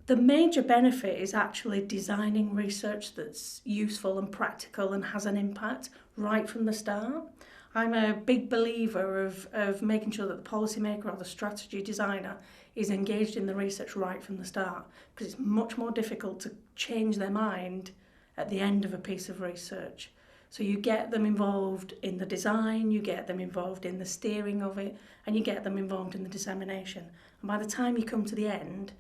The major benefit is actually designing research that's useful and practical and has an impact right from the start. I'm a big believer of making sure that the policymaker or the strategy designer is engaged in the research right from the start, because it's much more difficult to change their mind at the end of a piece of research. So you get them involved in the design, you get them involved in the steering of it, and you get them involved in the dissemination. And by the time you come to the end,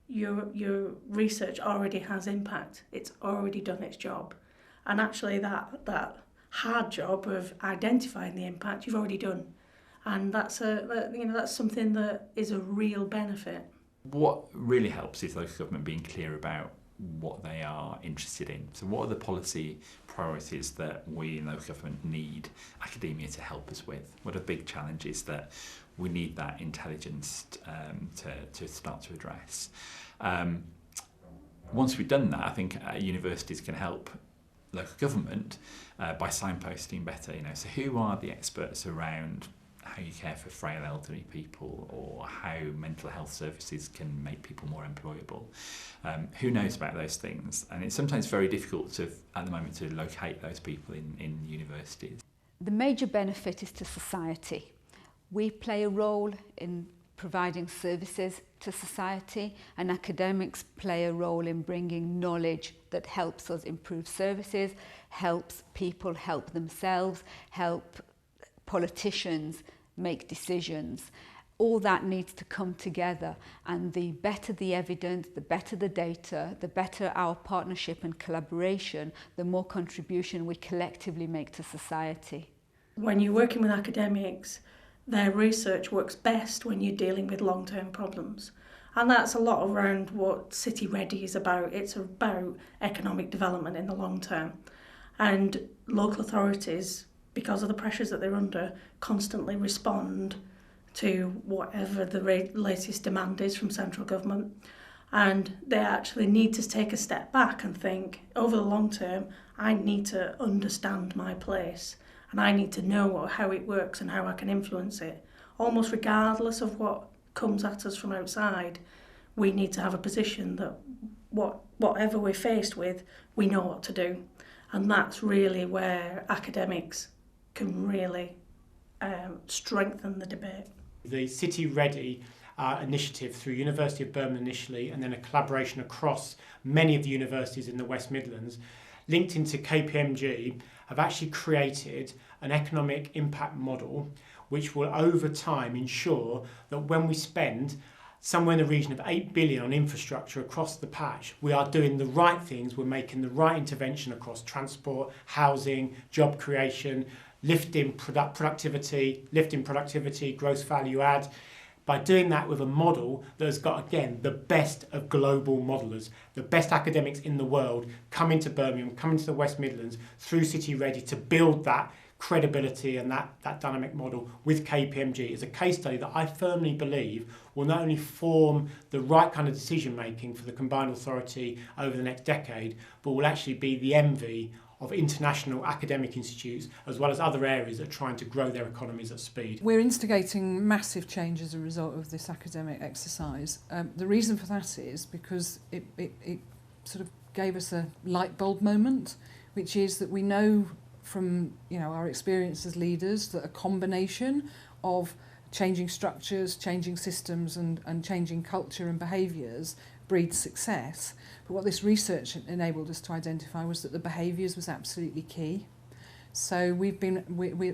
your research already has impact. It's already done its job. And actually that hard job of identifying the impact you've already done. And that's something that is a real benefit. What really helps is local government being clear about what they are interested in. So what are the policy priorities that we in local government need academia to help us with? What are big challenges that we need that intelligence to start to address? Once we've done that, I think universities can help local government by signposting better. So who are the experts around how you care for frail elderly people, or how mental health services can make people more employable? Who knows about those things? And it's sometimes very difficult at the moment to locate those people in universities. The major benefit is to society. We play a role in providing services to society, and academics play a role in bringing knowledge that helps us improve services, helps people help themselves, help politicians make decisions. All that needs to come together, and the better the evidence, the better the data, the better our partnership and collaboration, the more contribution we collectively make to society. When you're working with academics, their research works best when you're dealing with long-term problems. And that's a lot around what Citi Redi is about. It's about economic development in the long term. And local authorities, because of the pressures that they're under, constantly respond to whatever the latest demand is from central government. And they actually need to take a step back and think, over the long term, I need to understand my place, and I need to know how it works and how I can influence it. Almost regardless of what comes at us from outside, we need to have a position that whatever we're faced with, we know what to do. And that's really where academics can really strengthen the debate. The Citi Redi initiative through University of Birmingham initially, and then a collaboration across many of the universities in the West Midlands, linked into KPMG, have actually created an economic impact model which will over time ensure that when we spend somewhere in the region of 8 billion on infrastructure across the patch, we are doing the right things, we're making the right intervention across transport, housing, job creation, lifting productivity, gross value add. By doing that with a model that has got, again, the best of global modellers, the best academics in the world coming to Birmingham, coming to the West Midlands through Citi Redi to build that credibility and that dynamic model with KPMG is a case study that I firmly believe will not only form the right kind of decision making for the combined authority over the next decade, but will actually be the envy of international academic institutes as well as other areas that are trying to grow their economies at speed. We're instigating massive change as a result of this academic exercise. The reason for that is because it sort of gave us a light bulb moment, which is that we know from our experience as leaders that a combination of changing structures, changing systems and changing culture and behaviours breeds success. But what this research enabled us to identify was that the behaviours was absolutely key. So we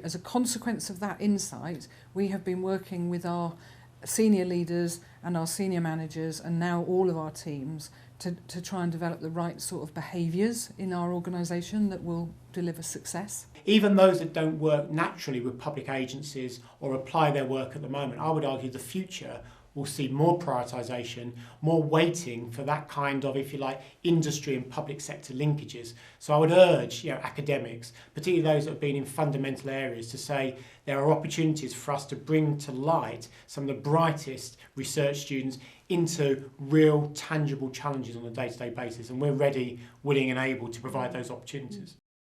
as a consequence of that insight, we have been working with our senior leaders and our senior managers and now all of our teams to try and develop the right sort of behaviours in our organisation that will deliver success. Even those that don't work naturally with public agencies or apply their work at the moment, I would argue the future will see more prioritisation, more weighting for that kind of, if you like, industry and public sector linkages. So I would urge academics, particularly those that have been in fundamental areas, to say there are opportunities for us to bring to light some of the brightest research students into real tangible challenges on a day-to-day basis, and we're ready, willing and able to provide those opportunities.